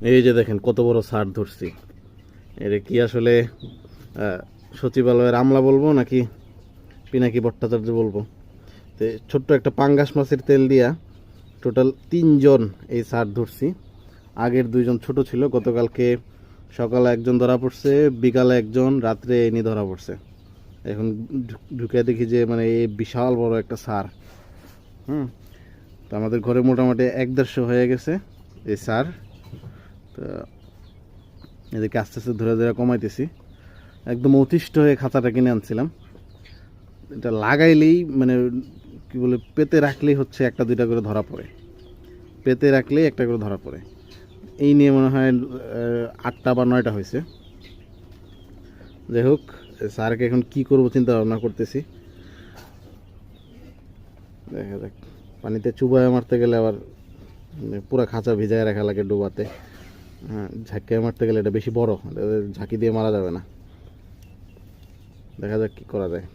এই যে দেখেন কত বড় সার ধরছি। এটা কি আসলে সচিবালয়ের আমলা বলবো নাকি পিনাকি ভট্টাচার্য বলবো? তো ছোট্ট একটা পাঙ্গাস মাছের তেল দিয়া টোটাল 3 জন এই সার ধরছি। আগের 2 জন ছোট ছিল, গতকালকে সকালে একজন ধরা পড়ছে, বিকালে একজন, রাত্রে এনে ধরা পড়ছে। এখন ঢুকে দেখি যে মানে এই বিশাল বড় একটা সার। হুম। তো আমাদের ঘরে মোটামুটি 1-1.5 হয়ে গেছে এই সার। তো এদেরকে আস্তে আস্তে ধরে ধরে কমাইতেছি। একদম অতিষ্ঠ হয়ে খাঁচাটা কিনে আনছিলাম। এটা লাগাইলেই মানে কি বলে, পেতে রাখলেই হচ্ছে 1-2টা করে ধরা পড়ে, পেতে রাখলেই একটা করে ধরা পড়ে। এই নিয়ে মনে হয় 8টা বা 9টা হয়েছে। যাই হোক, স্যারকে এখন কি করবো চিন্তা ভাবনা করতেছি। দেখা যাক, পানিতে চুবায় মারতে গেলে আবার পুরো খাঁচা ভিজায় রাখা লাগে ডোবাতে। হ্যাঁ, ঝাঁকিয়ে মারতে গেলে এটা বেশি বড়, ঝাঁকি দিয়ে মারা যাবে না। দেখা যাক কি করা যায়।